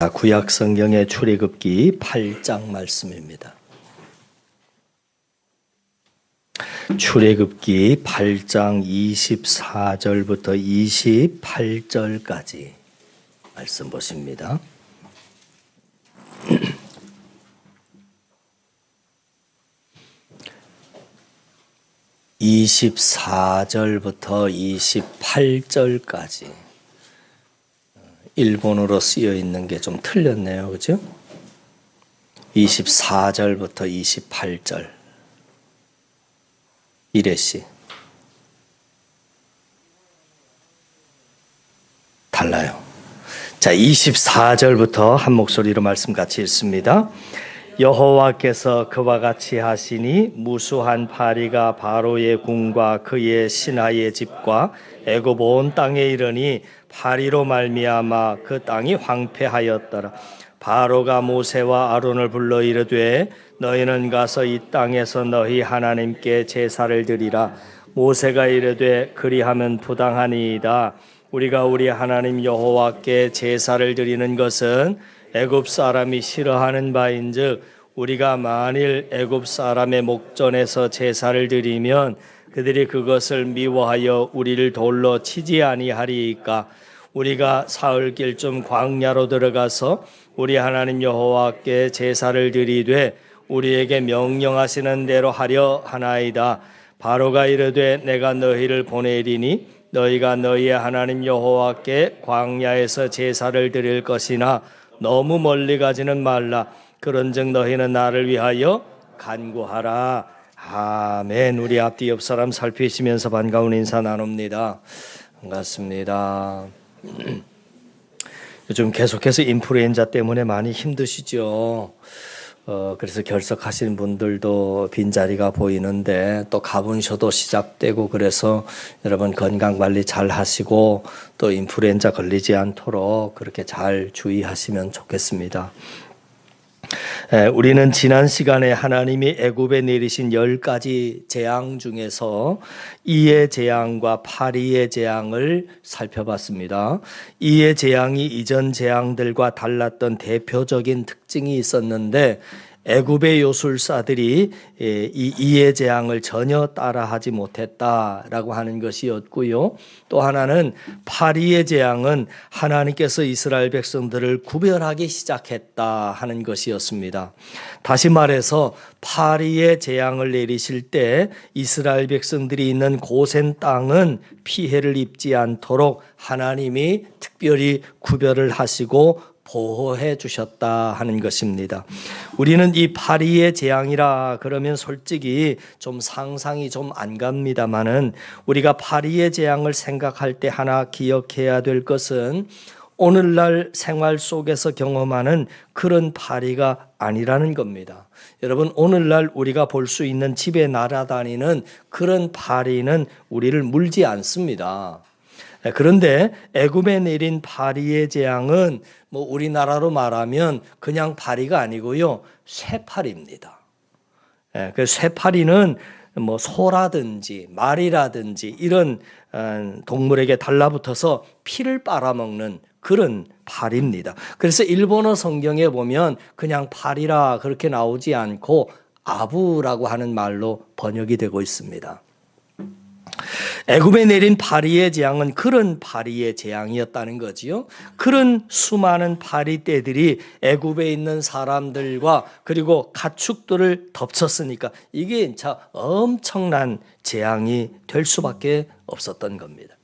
구약 성경의 출애굽기 8장 말씀입니다. 출애굽기 8장 24절부터 28절까지 말씀 보십니다. 24절부터 28절까지 일본어로 쓰여 있는 게 좀 틀렸네요. 그죠? 24절부터 28절. 이래시. 달라요. 자, 24절부터 한 목소리로 말씀 같이 읽습니다. 여호와께서 그와 같이 하시니 무수한 파리가 바로의 궁과 그의 신하의 집과 애굽 온 땅에 이르니 파리로 말미암아 그 땅이 황폐하였더라. 바로가 모세와 아론을 불러 이르되 너희는 가서 이 땅에서 너희 하나님께 제사를 드리라. 모세가 이르되 그리하면 부당하니이다. 우리가 우리 하나님 여호와께 제사를 드리는 것은 애굽 사람이 싫어하는 바인즉 우리가 만일 애굽 사람의 목전에서 제사를 드리면 그들이 그것을 미워하여 우리를 돌로 치지 아니하리이까. 우리가 사흘길쯤 광야로 들어가서 우리 하나님 여호와께 제사를 드리되 우리에게 명령하시는 대로 하려 하나이다. 바로가 이르되 내가 너희를 보내리니 너희가 너희의 하나님 여호와께 광야에서 제사를 드릴 것이나 너무 멀리 가지는 말라. 그런즉 너희는 나를 위하여 간구하라. 아멘. 우리 앞뒤 옆 사람 살피시면서 반가운 인사 나눕니다. 반갑습니다. 요즘 계속해서 인플루엔자 때문에 많이 힘드시죠. 그래서 결석하시는 분들도 빈자리가 보이는데 또 가분셔도 시작되고 그래서 여러분 건강관리 잘 하시고 또 인플루엔자 걸리지 않도록 그렇게 잘 주의하시면 좋겠습니다. 우리는 지난 시간에 하나님이 애굽에 내리신 10가지 재앙 중에서 이의 재앙과 파리의 재앙을 살펴봤습니다. 이의 재앙이 이전 재앙들과 달랐던 대표적인 특징이 있었는데 애굽의 요술사들이 이 이의 재앙을 전혀 따라하지 못했다라고 하는 것이었고요. 또 하나는 파리의 재앙은 하나님께서 이스라엘 백성들을 구별하기 시작했다 하는 것이었습니다. 다시 말해서 파리의 재앙을 내리실 때 이스라엘 백성들이 있는 고센 땅은 피해를 입지 않도록 하나님이 특별히 구별을 하시고 보호해 주셨다 하는 것입니다. 우리는 이 파리의 재앙이라 그러면 솔직히 좀 상상이 좀 안 갑니다만은 우리가 파리의 재앙을 생각할 때 하나 기억해야 될 것은 오늘날 생활 속에서 경험하는 그런 파리가 아니라는 겁니다. 여러분, 오늘날 우리가 볼 수 있는 집에 날아다니는 그런 파리는 우리를 물지 않습니다. 그런데 애굽에 내린 파리의 재앙은 우리나라로 말하면 그냥 파리가 아니고요, 쇠파리입니다. 그 쇠파리는 소라든지 말이라든지 이런 동물에게 달라붙어서 피를 빨아먹는 그런 파리입니다. 그래서 일본어 성경에 보면 그냥 파리라 그렇게 나오지 않고 아부라고 하는 말로 번역이 되고 있습니다. 애굽에 내린 파리의 재앙은 그런 파리의 재앙이었다는 거지요. 그런 수많은 파리떼들이 애굽에 있는 사람들과 그리고 가축들을 덮쳤으니까 이게 진짜 엄청난 재앙이 될 수밖에 없었던 겁니다.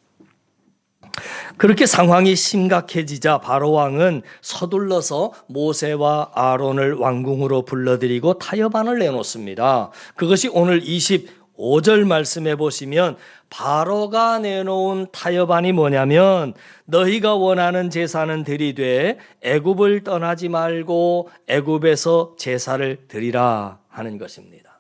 그렇게 상황이 심각해지자 바로 왕은 서둘러서 모세와 아론을 왕궁으로 불러들이고 타협안을 내놓습니다. 그것이 오늘 25절 말씀해 보시면 바로가 내놓은 타협안이 뭐냐면 너희가 원하는 제사는 드리되 애굽을 떠나지 말고 애굽에서 제사를 드리라 하는 것입니다.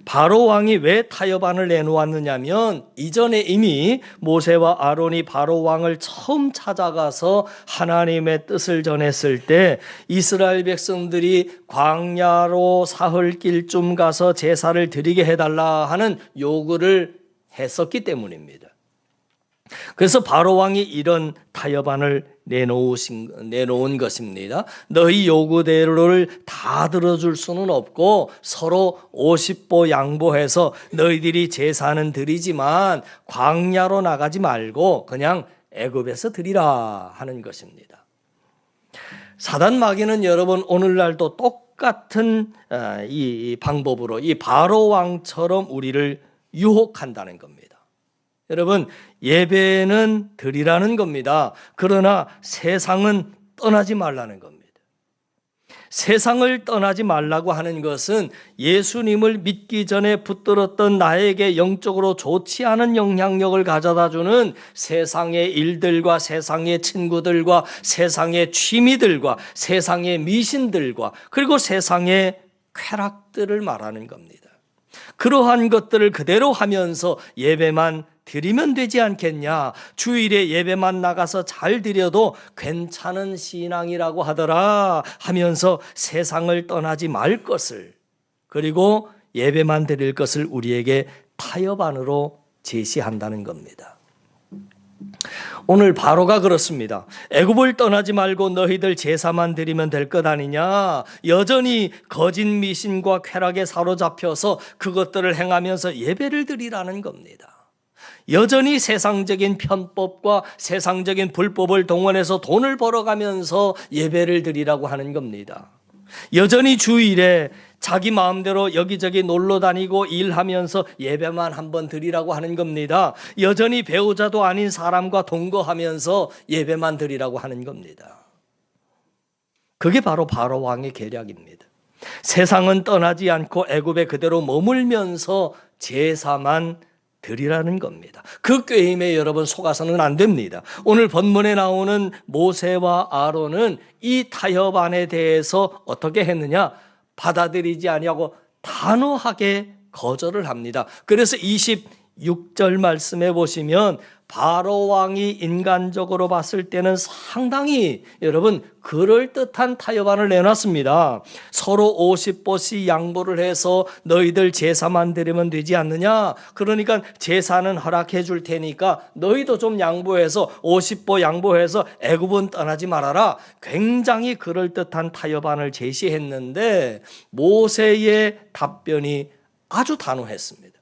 바로 왕이 왜 타협안을 내놓았느냐면 이전에 이미 모세와 아론이 바로 왕을 처음 찾아가서 하나님의 뜻을 전했을 때 이스라엘 백성들이 광야로 사흘길쯤 가서 제사를 드리게 해달라 하는 요구를 했었기 때문입니다. 그래서 바로 왕이 이런 타협안을 내놓은 것입니다. 너희 요구대로를 다 들어줄 수는 없고 서로 50보 양보해서 너희들이 제사는 드리지만 광야로 나가지 말고 그냥 애굽에서 드리라 하는 것입니다. 사단 마귀는 여러분 오늘날도 똑같은 이 방법으로 이 바로 왕처럼 우리를 유혹한다는 겁니다. 여러분, 예배는 드리라는 겁니다. 그러나 세상은 떠나지 말라는 겁니다. 세상을 떠나지 말라고 하는 것은 예수님을 믿기 전에 붙들었던 나에게 영적으로 좋지 않은 영향력을 가져다 주는 세상의 일들과 세상의 친구들과 세상의 취미들과 세상의 미신들과 그리고 세상의 쾌락들을 말하는 겁니다. 그러한 것들을 그대로 하면서 예배만 드리면 되지 않겠냐, 주일에 예배만 나가서 잘 드려도 괜찮은 신앙이라고 하더라 하면서 세상을 떠나지 말 것을, 그리고 예배만 드릴 것을 우리에게 타협안으로 제시한다는 겁니다. 오늘 바로가 그렇습니다. 애굽을 떠나지 말고 너희들 제사만 드리면 될 것 아니냐, 여전히 거짓 미신과 쾌락에 사로잡혀서 그것들을 행하면서 예배를 드리라는 겁니다. 여전히 세상적인 편법과 세상적인 불법을 동원해서 돈을 벌어가면서 예배를 드리라고 하는 겁니다. 여전히 주일에 자기 마음대로 여기저기 놀러 다니고 일하면서 예배만 한번 드리라고 하는 겁니다. 여전히 배우자도 아닌 사람과 동거하면서 예배만 드리라고 하는 겁니다. 그게 바로 바로 왕의 계략입니다. 세상은 떠나지 않고 애굽에 그대로 머물면서 제사만 드리라는 겁니다. 그 꾀임에 여러분 속아서는 안 됩니다. 오늘 본문에 나오는 모세와 아론은 이 타협안에 대해서 어떻게 했느냐? 받아들이지 아니하고 단호하게 거절을 합니다. 그래서 26절 말씀해 보시면 바로 왕이 인간적으로 봤을 때는 상당히 여러분 그럴듯한 타협안을 내놨습니다. 서로 50보씩 양보를 해서 너희들 제사만 드리면 되지 않느냐? 그러니까 제사는 허락해 줄 테니까 너희도 좀 양보해서 50보 양보해서 애굽은 떠나지 말아라. 굉장히 그럴듯한 타협안을 제시했는데 모세의 답변이 아주 단호했습니다.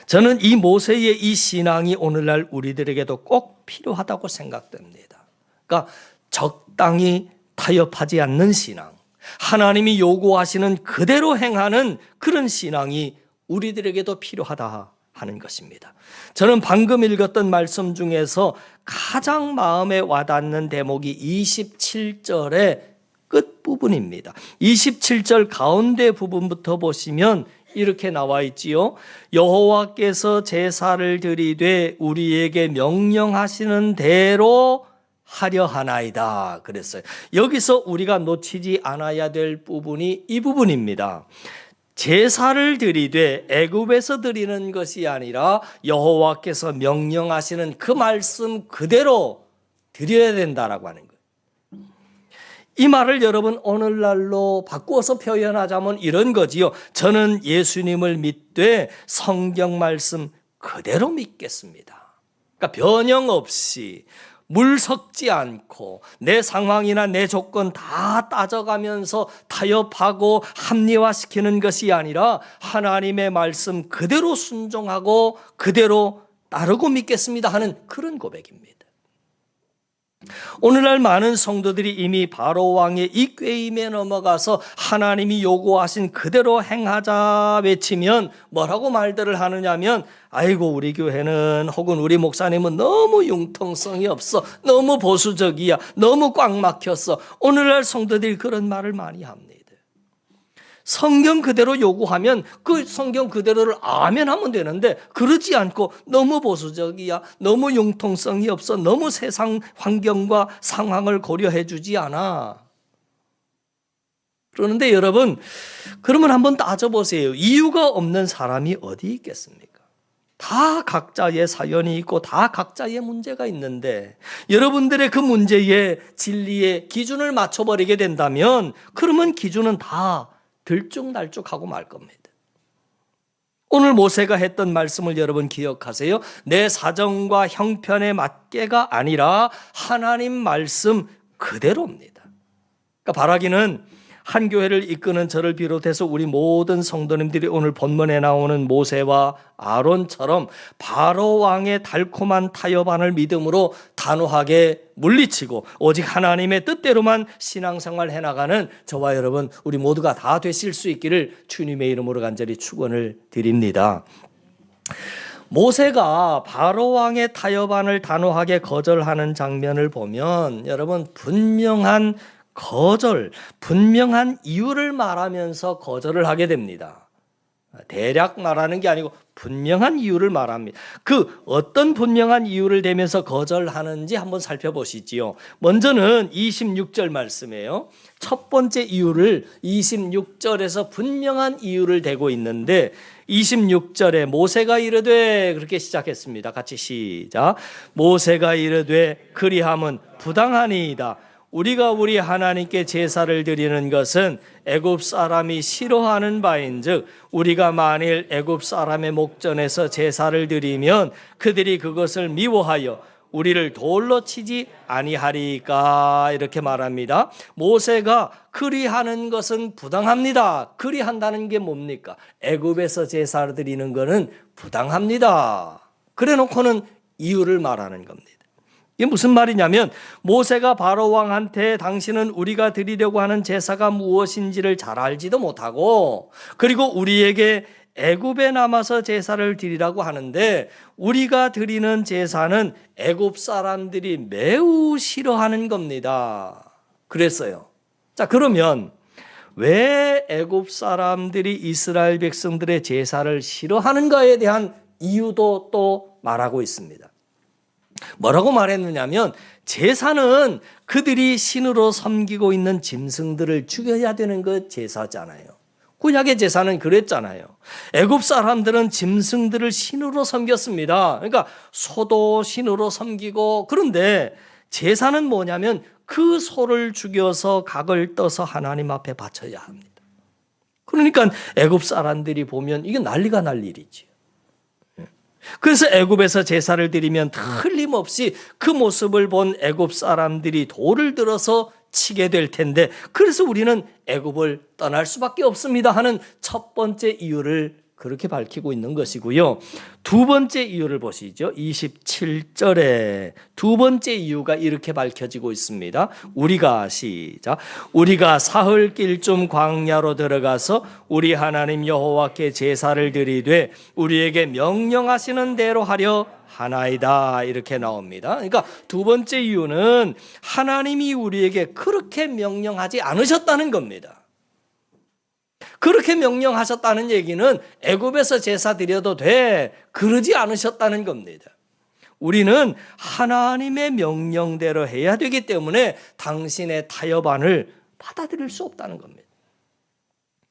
저는 이 모세의 이 신앙이 오늘날 우리들에게도 꼭 필요하다고 생각됩니다. 그러니까 적당히 타협하지 않는 신앙, 하나님이 요구하시는 그대로 행하는 그런 신앙이 우리들에게도 필요하다 하는 것입니다. 저는 방금 읽었던 말씀 중에서 가장 마음에 와닿는 대목이 27절의 끝부분입니다. 27절 가운데 부분부터 보시면 이렇게 나와 있지요. 여호와께서 제사를 드리되 우리에게 명령하시는 대로 하려 하나이다 그랬어요. 여기서 우리가 놓치지 않아야 될 부분이 이 부분입니다. 제사를 드리되 애굽에서 드리는 것이 아니라 여호와께서 명령하시는 그 말씀 그대로 드려야 된다라고 하는 거예요. 이 말을 여러분 오늘날로 바꾸어서 표현하자면 이런 거지요. 저는 예수님을 믿되 성경 말씀 그대로 믿겠습니다. 그러니까 변형 없이 물 섞지 않고 내 상황이나 내 조건 다 따져가면서 타협하고 합리화시키는 것이 아니라 하나님의 말씀 그대로 순종하고 그대로 따르고 믿겠습니다 하는 그런 고백입니다. 오늘날 많은 성도들이 이미 바로 왕의 이 꾀임에 넘어가서 하나님이 요구하신 그대로 행하자 외치면 뭐라고 말들을 하느냐면 아이고 우리 교회는 혹은 우리 목사님은 너무 융통성이 없어, 너무 보수적이야, 너무 꽉 막혔어. 오늘날 성도들이 그런 말을 많이 합니다. 성경 그대로 요구하면 그 성경 그대로를 아멘 하면 되는데 그러지 않고 너무 보수적이야, 너무 융통성이 없어, 너무 세상 환경과 상황을 고려해 주지 않아. 그러는데 여러분, 그러면 한번 따져보세요. 이유가 없는 사람이 어디 있겠습니까? 다 각자의 사연이 있고 다 각자의 문제가 있는데 여러분들의 그 문제에 진리의 기준을 맞춰버리게 된다면 그러면 기준은 다 들쭉날쭉하고 말 겁니다. 오늘 모세가 했던 말씀을 여러분 기억하세요. 내 사정과 형편에 맞게가 아니라 하나님 말씀 그대로입니다. 그러니까 바라기는 한 교회를 이끄는 저를 비롯해서 우리 모든 성도님들이 오늘 본문에 나오는 모세와 아론처럼 바로 왕의 달콤한 타협안을 믿음으로 단호하게 물리치고 오직 하나님의 뜻대로만 신앙생활 해나가는 저와 여러분 우리 모두가 다 되실 수 있기를 주님의 이름으로 간절히 축원을 드립니다. 모세가 바로 왕의 타협안을 단호하게 거절하는 장면을 보면 여러분 분명한 이유를 말하면서 거절을 하게 됩니다. 대략 말하는 게 아니고 분명한 이유를 말합니다. 그 어떤 분명한 이유를 대면서 거절하는지 한번 살펴보시지요. 먼저는 26절 말씀이에요. 첫 번째 이유를 26절에서 분명한 이유를 대고 있는데 26절에 모세가 이르되 그렇게 시작했습니다. 같이 시작. 모세가 이르되 그리함은 부당하니이다. 우리가 우리 하나님께 제사를 드리는 것은 애굽 사람이 싫어하는 바인즉 우리가 만일 애굽 사람의 목전에서 제사를 드리면 그들이 그것을 미워하여 우리를 돌로 치지 아니하리까 이렇게 말합니다. 모세가 그리하는 것은 부당합니다. 그리한다는 게 뭡니까? 애굽에서 제사를 드리는 것은 부당합니다. 그래 놓고는 이유를 말하는 겁니다. 이게 무슨 말이냐면 모세가 바로 왕한테 당신은 우리가 드리려고 하는 제사가 무엇인지를 잘 알지도 못하고 그리고 우리에게 애굽에 남아서 제사를 드리라고 하는데 우리가 드리는 제사는 애굽 사람들이 매우 싫어하는 겁니다. 그랬어요. 자, 그러면 왜 애굽 사람들이 이스라엘 백성들의 제사를 싫어하는가에 대한 이유도 또 말하고 있습니다. 뭐라고 말했느냐면 제사는 그들이 신으로 섬기고 있는 짐승들을 죽여야 되는 것 제사잖아요. 구약의 제사는 그랬잖아요. 애굽 사람들은 짐승들을 신으로 섬겼습니다. 그러니까 소도 신으로 섬기고 그런데 제사는 뭐냐면 그 소를 죽여서 각을 떠서 하나님 앞에 바쳐야 합니다. 그러니까 애굽 사람들이 보면 이게 난리가 날 일이지요. 그래서 애굽에서 제사를 드리면 틀림없이 그 모습을 본 애굽 사람들이 돌을 들어서 치게 될 텐데 그래서 우리는 애굽을 떠날 수밖에 없습니다 하는 첫 번째 이유를 그렇게 밝히고 있는 것이고요. 두 번째 이유를 보시죠. 27절에 두 번째 이유가 이렇게 밝혀지고 있습니다. 우리가 시작. 우리가 사흘길쯤 광야로 들어가서 우리 하나님 여호와께 제사를 드리되 우리에게 명령하시는 대로 하려 하나이다 이렇게 나옵니다. 그러니까 두 번째 이유는 하나님이 우리에게 그렇게 명령하지 않으셨다는 겁니다. 그렇게 명령하셨다는 얘기는 애굽에서 제사 드려도 돼 그러지 않으셨다는 겁니다. 우리는 하나님의 명령대로 해야 되기 때문에 당신의 타협안을 받아들일 수 없다는 겁니다.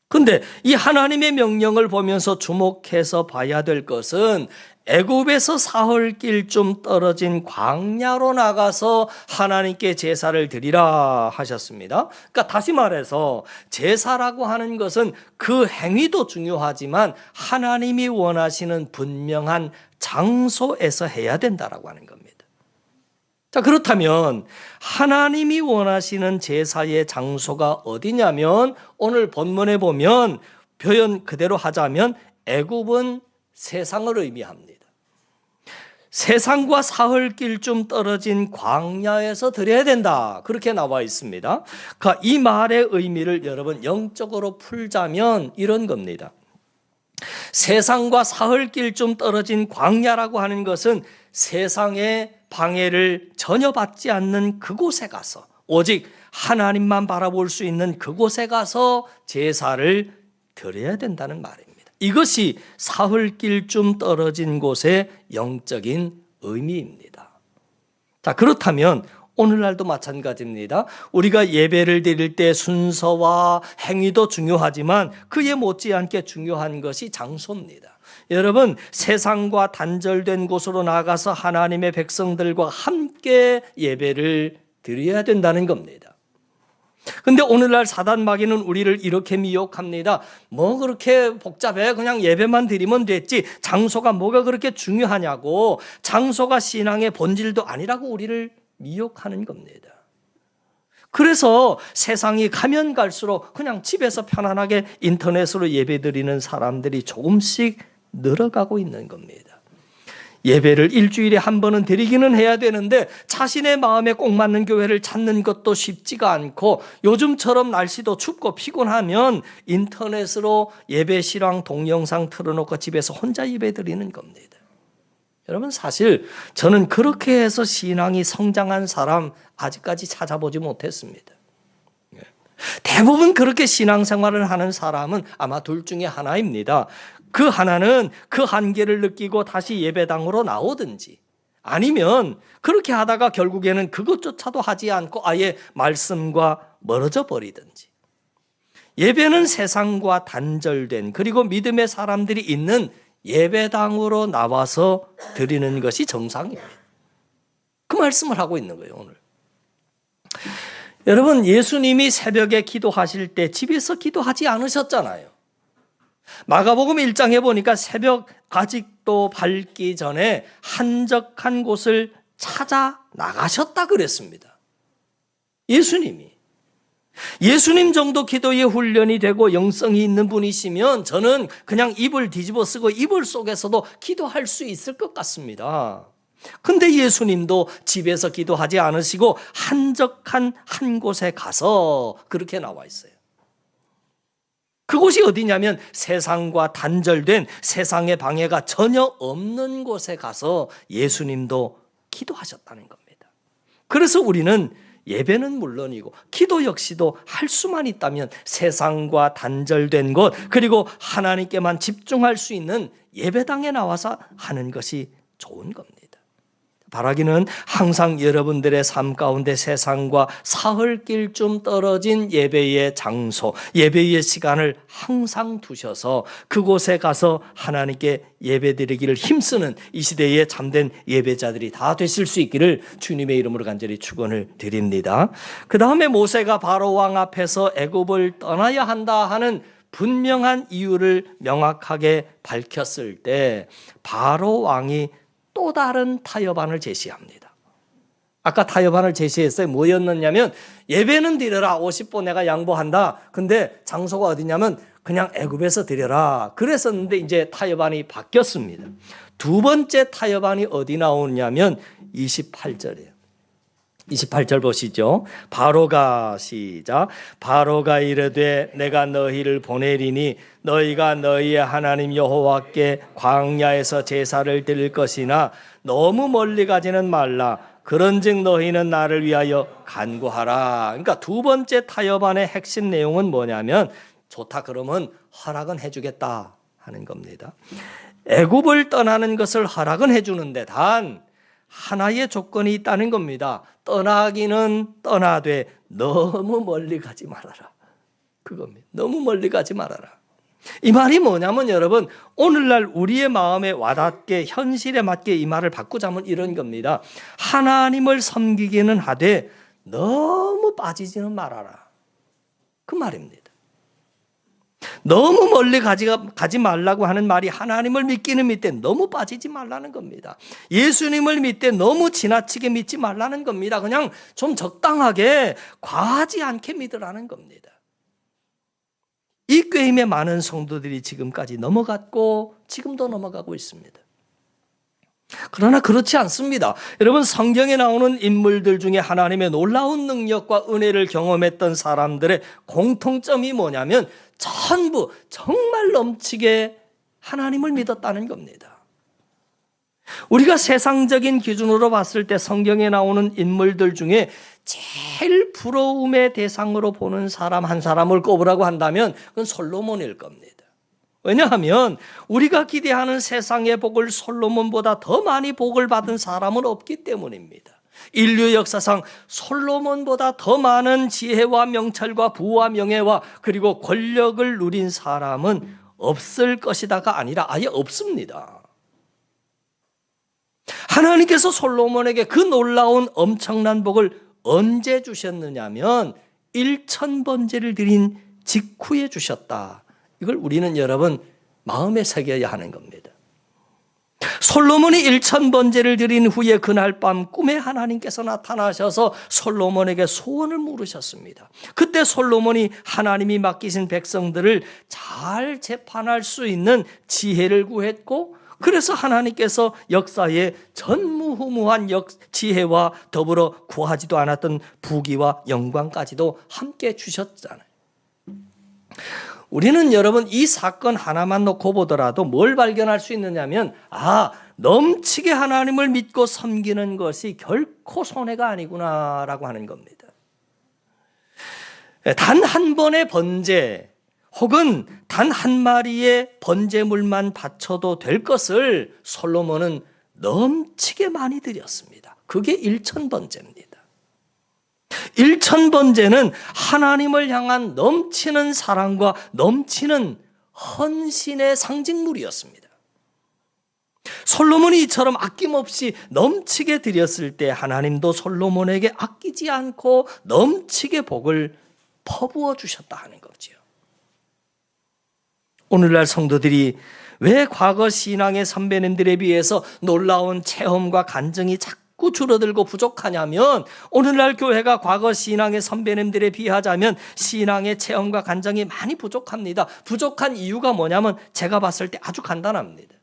그런데 이 하나님의 명령을 보면서 주목해서 봐야 될 것은 애굽에서 사흘길쯤 떨어진 광야로 나가서 하나님께 제사를 드리라 하셨습니다. 그러니까 다시 말해서 제사라고 하는 것은 그 행위도 중요하지만 하나님이 원하시는 분명한 장소에서 해야 된다라고 하는 겁니다. 자, 그렇다면 하나님이 원하시는 제사의 장소가 어디냐면 오늘 본문에 보면 표현 그대로 하자면 애굽은 세상을 의미합니다. 세상과 사흘길쯤 떨어진 광야에서 드려야 된다. 그렇게 나와 있습니다. 그러니까 이 말의 의미를 여러분 영적으로 풀자면 이런 겁니다. 세상과 사흘길쯤 떨어진 광야라고 하는 것은 세상의 방해를 전혀 받지 않는 그곳에 가서 오직 하나님만 바라볼 수 있는 그곳에 가서 제사를 드려야 된다는 말입니다. 이것이 사흘길쯤 떨어진 곳의 영적인 의미입니다. 자, 그렇다면 오늘날도 마찬가지입니다. 우리가 예배를 드릴 때 순서와 행위도 중요하지만 그에 못지않게 중요한 것이 장소입니다. 여러분, 세상과 단절된 곳으로 나가서 하나님의 백성들과 함께 예배를 드려야 된다는 겁니다. 근데 오늘날 사단 마귀는 우리를 이렇게 미혹합니다. 뭐 그렇게 복잡해? 그냥 예배만 드리면 됐지. 장소가 뭐가 그렇게 중요하냐고. 장소가 신앙의 본질도 아니라고 우리를 미혹하는 겁니다. 그래서 세상이 가면 갈수록 그냥 집에서 편안하게 인터넷으로 예배 드리는 사람들이 조금씩 늘어가고 있는 겁니다. 예배를 일주일에 한 번은 드리기는 해야 되는데 자신의 마음에 꼭 맞는 교회를 찾는 것도 쉽지가 않고 요즘처럼 날씨도 춥고 피곤하면 인터넷으로 예배 실황 동영상 틀어놓고 집에서 혼자 예배 드리는 겁니다. 여러분 사실 저는 그렇게 해서 신앙이 성장한 사람 아직까지 찾아보지 못했습니다. 대부분 그렇게 신앙생활을 하는 사람은 아마 둘 중에 하나입니다. 그 하나는 그 한계를 느끼고 다시 예배당으로 나오든지 아니면 그렇게 하다가 결국에는 그것조차도 하지 않고 아예 말씀과 멀어져 버리든지. 예배는 세상과 단절된 그리고 믿음의 사람들이 있는 예배당으로 나와서 드리는 것이 정상입니다. 그 말씀을 하고 있는 거예요, 오늘. 여러분, 예수님이 새벽에 기도하실 때 집에서 기도하지 않으셨잖아요. 마가복음 1장에 보니까 새벽 아직도 밝기 전에 한적한 곳을 찾아 나가셨다 그랬습니다. 예수님 정도 기도에 훈련이 되고 영성이 있는 분이시면 저는 그냥 이불 뒤집어 쓰고 이불 속에서도 기도할 수 있을 것 같습니다. 근데 예수님도 집에서 기도하지 않으시고 한적한 한 곳에 가서 그렇게 나와 있어요. 그곳이 어디냐면 세상과 단절된 세상의 방해가 전혀 없는 곳에 가서 예수님도 기도하셨다는 겁니다. 그래서 우리는 예배는 물론이고 기도 역시도 할 수만 있다면 세상과 단절된 곳 그리고 하나님께만 집중할 수 있는 예배당에 나와서 하는 것이 좋은 겁니다. 바라기는 항상 여러분들의 삶 가운데 세상과 사흘길 좀 떨어진 예배의 장소, 예배의 시간을 항상 두셔서 그곳에 가서 하나님께 예배드리기를 힘쓰는 이 시대의 참된 예배자들이 다 되실 수 있기를 주님의 이름으로 간절히 축원을 드립니다. 그 다음에 모세가 바로 왕 앞에서 애굽을 떠나야 한다 하는 분명한 이유를 명확하게 밝혔을 때 바로 왕이 또 다른 타협안을 제시합니다. 아까 타협안을 제시했어요. 뭐였느냐면 예배는 드려라. 50보 내가 양보한다. 근데 장소가 어디냐면 그냥 애굽에서 드려라. 그랬었는데 이제 타협안이 바뀌었습니다. 두 번째 타협안이 어디 나오냐면 28절이에요. 28절 보시죠. 바로가 시작. 바로가 이르되 내가 너희를 보내리니 너희가 너희의 하나님 여호와께 광야에서 제사를 드릴 것이나 너무 멀리 가지는 말라. 그런즉 너희는 나를 위하여 간구하라. 그러니까 두 번째 타협안의 핵심 내용은 뭐냐면 좋다 그러면 허락은 해주겠다 하는 겁니다. 애굽을 떠나는 것을 허락은 해주는데 단 하나의 조건이 있다는 겁니다. 떠나기는 떠나되 너무 멀리 가지 말아라. 그겁니다. 너무 멀리 가지 말아라. 이 말이 뭐냐면 여러분 오늘날 우리의 마음에 와닿게 현실에 맞게 이 말을 바꾸자면 이런 겁니다. 하나님을 섬기기는 하되 너무 빠지지는 말아라. 그 말입니다. 너무 멀리 가지 말라고 하는 말이 하나님을 믿기는 믿되 너무 빠지지 말라는 겁니다. 예수님을 믿되 너무 지나치게 믿지 말라는 겁니다. 그냥 좀 적당하게 과하지 않게 믿으라는 겁니다. 이 꾀임에 많은 성도들이 지금까지 넘어갔고 지금도 넘어가고 있습니다. 그러나 그렇지 않습니다. 여러분 성경에 나오는 인물들 중에 하나님의 놀라운 능력과 은혜를 경험했던 사람들의 공통점이 뭐냐면 전부 정말 넘치게 하나님을 믿었다는 겁니다. 우리가 세상적인 기준으로 봤을 때 성경에 나오는 인물들 중에 제일 부러움의 대상으로 보는 사람 한 사람을 꼽으라고 한다면 그건 솔로몬일 겁니다. 왜냐하면 우리가 기대하는 세상의 복을 솔로몬보다 더 많이 복을 받은 사람은 없기 때문입니다. 인류 역사상 솔로몬보다 더 많은 지혜와 명철과 부와 명예와 그리고 권력을 누린 사람은 없을 것이다가 아니라 아예 없습니다. 하나님께서 솔로몬에게 그 놀라운 엄청난 복을 언제 주셨느냐면 1000번제를 드린 직후에 주셨다. 이걸 우리는 여러분 마음에 새겨야 하는 겁니다. 솔로몬이 1000번제를 드린 후에 그날 밤 꿈에 하나님께서 나타나셔서 솔로몬에게 소원을 물으셨습니다. 그때 솔로몬이 하나님이 맡기신 백성들을 잘 재판할 수 있는 지혜를 구했고, 그래서 하나님께서 역사에 전무후무한 지혜와 더불어 구하지도 않았던 부귀와 영광까지도 함께 주셨잖아요. 우리는 여러분 이 사건 하나만 놓고 보더라도 뭘 발견할 수 있느냐면, 넘치게 하나님을 믿고 섬기는 것이 결코 손해가 아니구나라고 하는 겁니다. 단 한 번의 번제 혹은 단 한 마리의 번제물만 바쳐도 될 것을 솔로몬은 넘치게 많이 드렸습니다. 그게 1000번제입니다. 1000번제는 하나님을 향한 넘치는 사랑과 넘치는 헌신의 상징물이었습니다. 솔로몬이 이처럼 아낌없이 넘치게 드렸을 때 하나님도 솔로몬에게 아끼지 않고 넘치게 복을 퍼부어 주셨다 하는 거죠. 오늘날 성도들이 왜 과거 신앙의 선배님들에 비해서 놀라운 체험과 간증이 자꾸 줄어들고 부족하냐면, 오늘날 교회가 과거 신앙의 선배님들에 비하자면 신앙의 체험과 간증이 많이 부족합니다. 부족한 이유가 뭐냐면 제가 봤을 때 아주 간단합니다.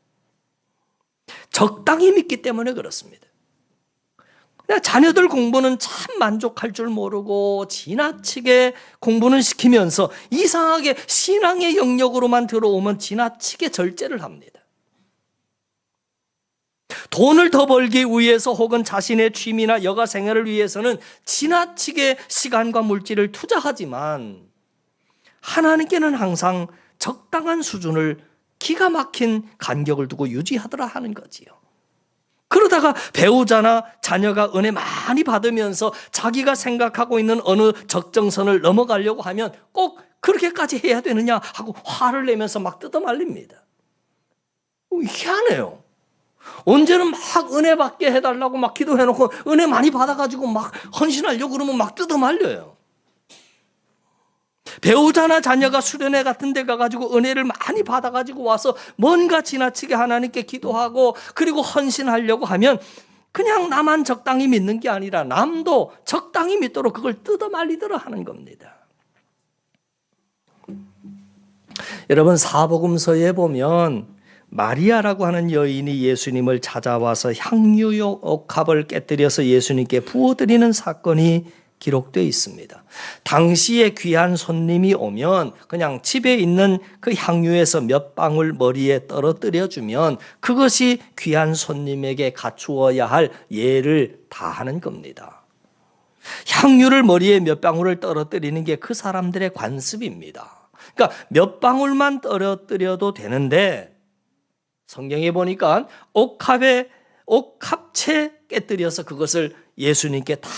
적당히 믿기 때문에 그렇습니다. 그냥 자녀들 공부는 참 만족할 줄 모르고 지나치게 공부는 시키면서 이상하게 신앙의 영역으로만 들어오면 지나치게 절제를 합니다. 돈을 더 벌기 위해서 혹은 자신의 취미나 여가 생활을 위해서는 지나치게 시간과 물질을 투자하지만 하나님께는 항상 적당한 수준을 기가 막힌 간격을 두고 유지하더라 하는 거지요. 그러다가 배우자나 자녀가 은혜 많이 받으면서 자기가 생각하고 있는 어느 적정선을 넘어가려고 하면 꼭 그렇게까지 해야 되느냐 하고 화를 내면서 막 뜯어말립니다. 희한해요. 언제는 막 은혜 받게 해달라고 막 기도해놓고 은혜 많이 받아가지고 막 헌신하려고 그러면 막 뜯어말려요. 배우자나 자녀가 수련회 같은 데 가가지고 은혜를 많이 받아가지고 와서 뭔가 지나치게 하나님께 기도하고 그리고 헌신하려고 하면 그냥 나만 적당히 믿는 게 아니라 남도 적당히 믿도록 그걸 뜯어말리더라 하는 겁니다. 여러분, 사복음서에 보면 마리아라고 하는 여인이 예수님을 찾아와서 향유용 옥합을 깨뜨려서 예수님께 부어드리는 사건이 기록되어 있습니다. 당시에 귀한 손님이 오면 그냥 집에 있는 그 향유에서 몇 방울 머리에 떨어뜨려 주면 그것이 귀한 손님에게 갖추어야 할 예를 다하는 겁니다. 향유를 머리에 몇 방울을 떨어뜨리는 게 그 사람들의 관습입니다. 그러니까 몇 방울만 떨어뜨려도 되는데 성경에 보니까 옥합채 깨뜨려서 그것을 예수님께 다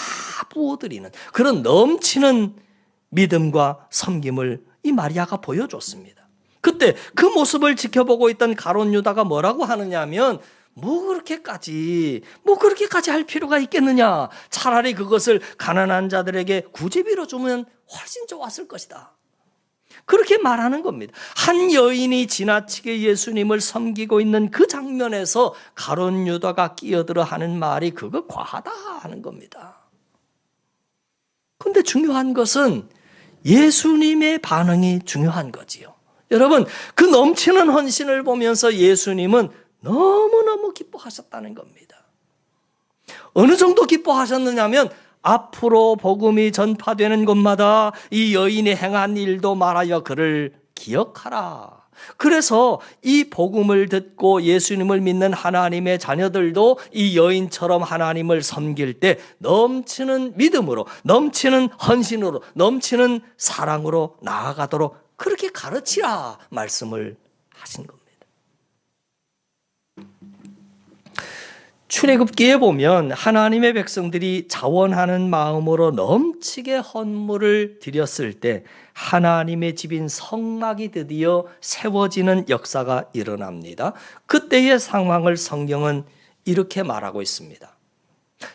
부어드리는 그런 넘치는 믿음과 섬김을 이 마리아가 보여줬습니다. 그때 그 모습을 지켜보고 있던 가룟 유다가 뭐라고 하느냐면 뭐 그렇게까지 할 필요가 있겠느냐, 차라리 그것을 가난한 자들에게 구제비로 주면 훨씬 좋았을 것이다, 그렇게 말하는 겁니다. 한 여인이 지나치게 예수님을 섬기고 있는 그 장면에서 가룟 유다가 끼어들어 하는 말이 그거 과하다 하는 겁니다. 그런데 중요한 것은 예수님의 반응이 중요한 거지요. 여러분, 그 넘치는 헌신을 보면서 예수님은 너무너무 기뻐하셨다는 겁니다. 어느 정도 기뻐하셨느냐면 앞으로 복음이 전파되는 곳마다 이 여인이 행한 일도 말하여 그를 기억하라. 그래서 이 복음을 듣고 예수님을 믿는 하나님의 자녀들도 이 여인처럼 하나님을 섬길 때 넘치는 믿음으로, 넘치는 헌신으로, 넘치는 사랑으로 나아가도록 그렇게 가르치라 말씀을 하신 겁니다. 출애굽기에 보면 하나님의 백성들이 자원하는 마음으로 넘치게 헌물을 드렸을 때 하나님의 집인 성막이 드디어 세워지는 역사가 일어납니다. 그때의 상황을 성경은 이렇게 말하고 있습니다.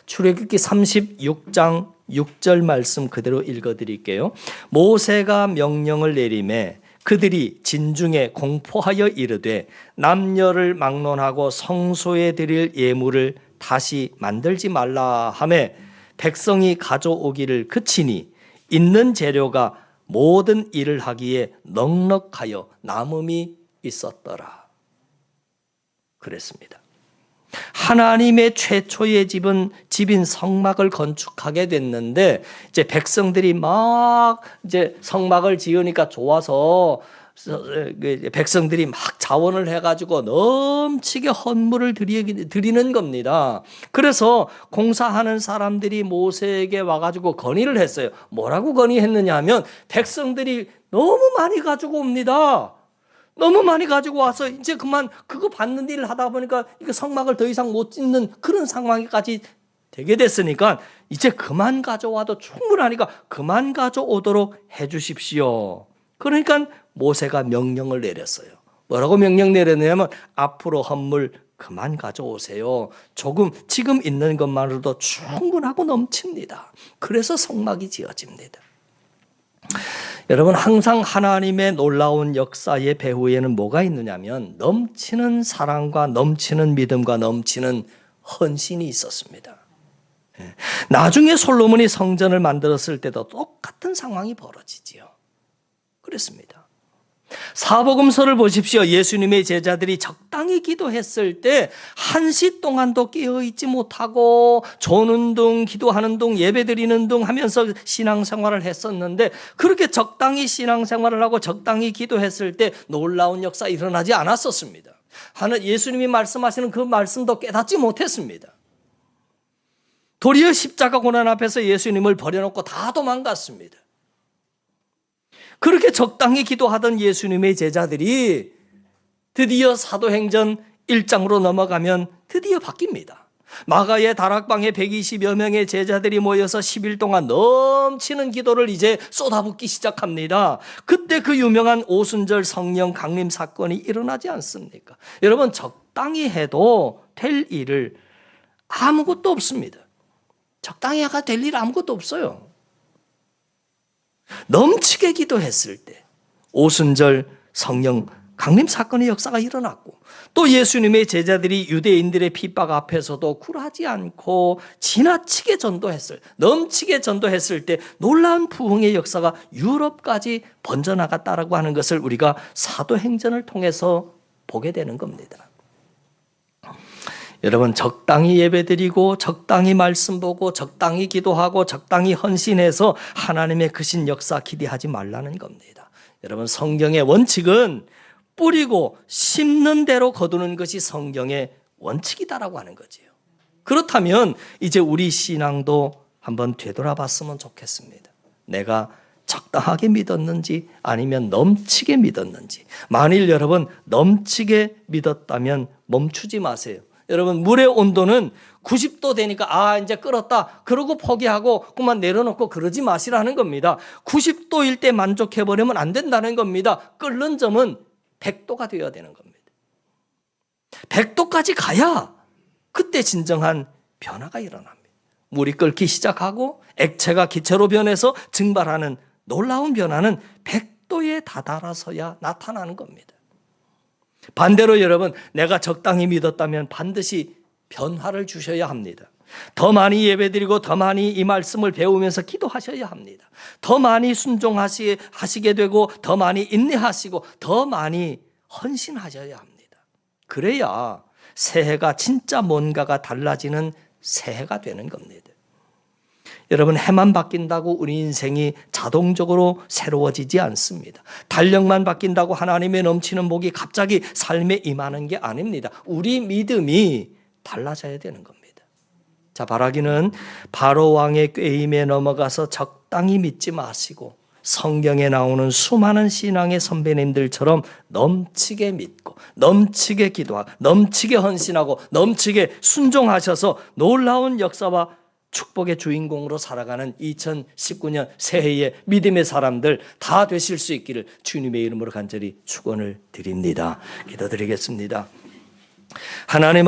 출애굽기 36장 6절 말씀 그대로 읽어드릴게요. 모세가 명령을 내리매 그들이 진중에 공포하여 이르되 남녀를 막론하고 성소에 드릴 예물을 다시 만들지 말라 하매 백성이 가져오기를 그치니 있는 재료가 모든 일을 하기에 넉넉하여 남음이 있었더라. 그랬습니다. 하나님의 최초의 집인 성막을 건축하게 됐는데 이제 백성들이 막 이제 성막을 지으니까 좋아서 백성들이 막 자원을 해가지고 넘치게 헌물을 드리는 겁니다. 그래서 공사하는 사람들이 모세에게 와가지고 건의를 했어요. 뭐라고 건의했느냐 하면 백성들이 너무 많이 가지고 옵니다. 너무 많이 가지고 와서 이제 그만 그거 받는 일을 하다 보니까 이거 성막을 더 이상 못 짓는 그런 상황까지 되게 됐으니까 이제 그만 가져와도 충분하니까 그만 가져오도록 해 주십시오. 그러니까 모세가 명령을 내렸어요. 뭐라고 명령 내렸냐면 앞으로 헌물 그만 가져오세요. 조금 지금 있는 것만으로도 충분하고 넘칩니다. 그래서 성막이 지어집니다. 여러분 항상 하나님의 놀라운 역사의 배후에는 뭐가 있느냐면 넘치는 사랑과 넘치는 믿음과 넘치는 헌신이 있었습니다. 나중에 솔로몬이 성전을 만들었을 때도 똑같은 상황이 벌어지지요. 그랬습니다. 사복음서를 보십시오. 예수님의 제자들이 적당히 기도했을 때 1시 동안도 깨어있지 못하고 조는 둥 기도하는 둥 예배드리는 둥 하면서 신앙생활을 했었는데 그렇게 적당히 신앙생활을 하고 적당히 기도했을 때 놀라운 역사 일어나지 않았었습니다. 예수님이 말씀하시는 그 말씀도 깨닫지 못했습니다. 도리어 십자가 고난 앞에서 예수님을 버려놓고 다 도망갔습니다. 그렇게 적당히 기도하던 예수님의 제자들이 드디어 사도행전 1장으로 넘어가면 드디어 바뀝니다. 마가의 다락방에 120여 명의 제자들이 모여서 10일 동안 넘치는 기도를 이제 쏟아붓기 시작합니다. 그때 그 유명한 오순절 성령 강림 사건이 일어나지 않습니까? 여러분 적당히 해도 될 일을 아무것도 없습니다. 적당히 해가 될 일 아무것도 없어요. 넘치게 기도했을 때 오순절 성령 강림 사건의 역사가 일어났고 또 예수님의 제자들이 유대인들의 핍박 앞에서도 굴하지 않고 지나치게 전도했어요. 넘치게 전도했을 때 놀라운 부흥의 역사가 유럽까지 번져나갔다라고 하는 것을 우리가 사도행전을 통해서 보게 되는 겁니다. 여러분 적당히 예배드리고 적당히 말씀 보고 적당히 기도하고 적당히 헌신해서 하나님의 크신 역사 기대하지 말라는 겁니다. 여러분 성경의 원칙은 뿌리고 심는 대로 거두는 것이 성경의 원칙이다라고 하는 거지요. 그렇다면 이제 우리 신앙도 한번 되돌아봤으면 좋겠습니다. 내가 적당하게 믿었는지 아니면 넘치게 믿었는지. 만일 여러분 넘치게 믿었다면 멈추지 마세요. 여러분 물의 온도는 90도 되니까 이제 끓었다 그러고 포기하고 그만 내려놓고 그러지 마시라는 겁니다. 90도일 때 만족해버리면 안 된다는 겁니다. 끓는 점은 100도가 되어야 되는 겁니다. 100도까지 가야 그때 진정한 변화가 일어납니다. 물이 끓기 시작하고 액체가 기체로 변해서 증발하는 놀라운 변화는 100도에 다다라서야 나타나는 겁니다. 반대로 여러분 내가 적당히 믿었다면 반드시 변화를 주셔야 합니다. 더 많이 예배드리고 더 많이 이 말씀을 배우면서 기도하셔야 합니다. 더 많이 순종하시게 되고 더 많이 인내하시고 더 많이 헌신하셔야 합니다. 그래야 새해가 진짜 뭔가가 달라지는 새해가 되는 겁니다. 여러분 해만 바뀐다고 우리 인생이 자동적으로 새로워지지 않습니다. 달력만 바뀐다고 하나님의 넘치는 복이 갑자기 삶에 임하는 게 아닙니다. 우리 믿음이 달라져야 되는 겁니다. 자, 바라기는 바로 왕의 꾀임에 넘어가서 적당히 믿지 마시고 성경에 나오는 수많은 신앙의 선배님들처럼 넘치게 믿고 넘치게 기도하고 넘치게 헌신하고 넘치게 순종하셔서 놀라운 역사와 축복의 주인공으로 살아가는 2019년 새해의 믿음의 사람들 다 되실 수 있기를 주님의 이름으로 간절히 축원을 드립니다. 기도드리겠습니다. 하나님